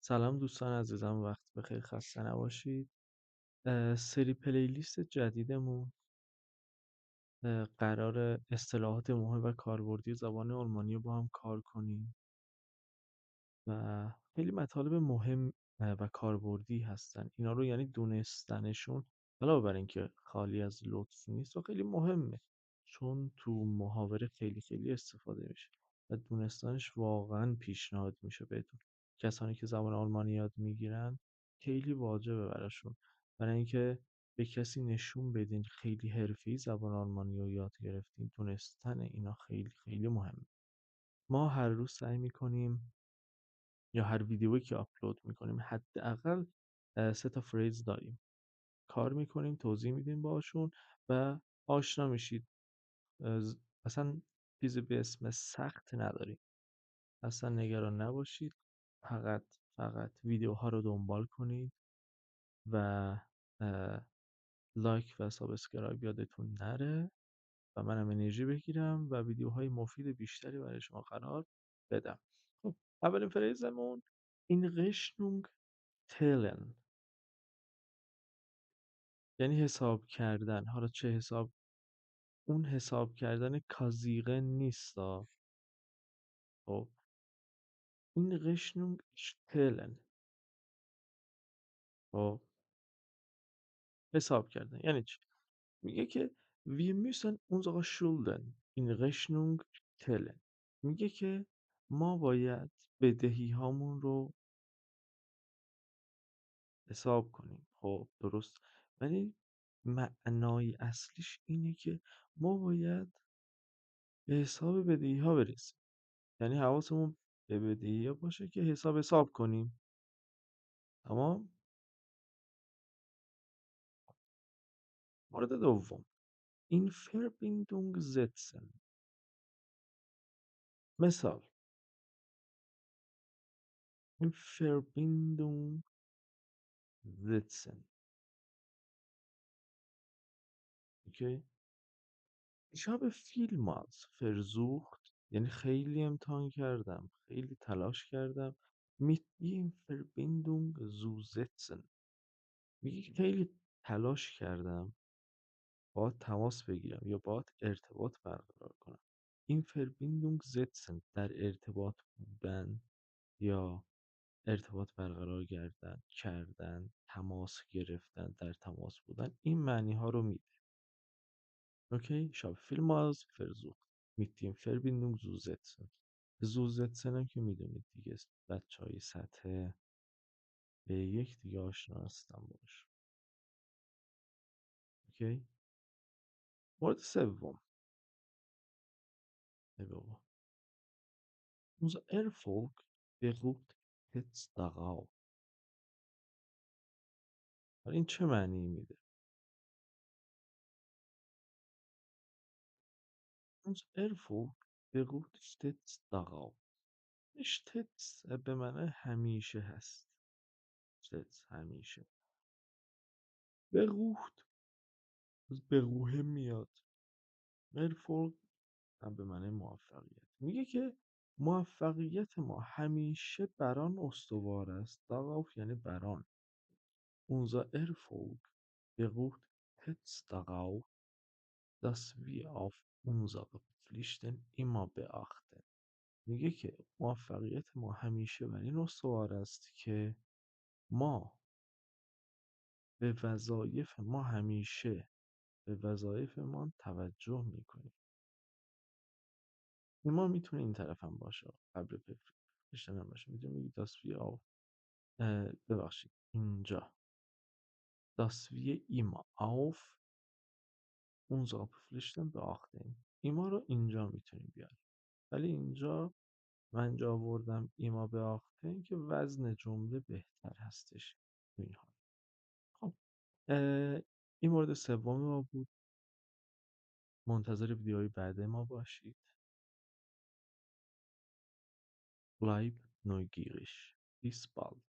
سلام دوستان عزیزم، وقت بخیر، خسته نباشید. سری پلیلیست جدیدمون قرار اصطلاحات مهم و کاربردی زبان آلمانی رو با هم کار کنیم و خیلی مطالب مهم و کاربردی هستن. اینا رو یعنی دونستنشون علاوه بر اینکه خالی از لطف نیست و خیلی مهمه، چون تو محاوره خیلی خیلی استفاده میشه و دونستنش واقعا پیشنهاد میشه بهتون. کسانی که زبان آلمانی یاد میگیرن خیلی واجبه براشون، برای اینکه به کسی نشون بدین خیلی حرفه‌ای زبان آلمانی رو یاد گرفتین. دونستن اینا خیلی خیلی مهمه. ما هر روز سعی میکنیم یا هر ویدیویی که آپلود میکنیم حداقل 3 تا فریز داریم، کار میکنیم، توضیح میدیم باشون و آشنا میشید. اصلا چیزی به اسم سخت نداریم، اصلا نگران نباشید. فقط ویدیوها رو دنبال کنید و اه، لایک و سابسکرایب یادتون نره و منم انرژی بگیرم و ویدیوهای مفید بیشتری برای شما قرار بدم. خب، اولین فریزمون این Rechnung teilen، یعنی حساب کردن. حالا چه حساب؟ اون حساب کردن کازیقه نیستا. خب، این Rechnung stellen. خب، حساب کردن یعنی چی؟ میگه که wir müssen unsere Schulden in Rechnung stellen. میگه که ما باید بدهی هامون رو حساب کنیم. خب درست، ولی معنای اصلیش اینه که ما باید به حساب بدهی ها برسیم. یعنی حواسمون به بدهی ها باشه که حساب کنیم. تمام. مورد دوم، این Verbindung setzen. مثال، این Verbindung setzen. اوکی. Ich habe vielmals versucht، یعنی خیلی امتحان کردم، خیلی تلاش کردم mit ihm Verbindung zu setzen. میگه که خیلی تلاش کردم با تماس بگیرم یا با ارتباط برقرار کنم. این Verbindung setzen، در ارتباط بودن یا ارتباط برقرار کردن، تماس گرفتن، در تماس بودن، این معنی ها رو میده. اوکی. Ich habe vielmals versucht mit dem Verbindung zu setzen. zu setzen هم که میدونید دیگه، بچه های سطح به یک دیگه آشنا هستم باش. اوکی. مورد سوم، ای بابا، unser Erfolg beruht jetzt darauf. این چه معنی میده؟ unser Erfolg beruht stets darauf. stets به معنی همیشه هست. stets همیشه. beruht به روحه میاد. Erfolg هم به معنی موفقیت. میگه که موفقیت ما همیشه بران استوار است. darauf یعنی بران. unser Erfolg beruht stets darauf, dass wir auf unsere Pflichten immer beachten. میگه که موفقیت ما همیشه بر این استوار است که ما همیشه به وظایفمان توجه میکنیم. ما میتونه این طرف هم باشه، قبل پشتم هم باشه. میتونه میگه dass wir auf ببخشید اینجا dass wir immer auf unsere Pflichten beachten. ایما رو اینجا میتونیم بیاریم، ولی اینجا من جا آوردم ایما beachten که وزن جمله بهتر هستش تو این حال. خب، این مورد سوم ما بود. منتظر ویدیوهای بعد ما باشید. Bleib neugierig. Bis bald.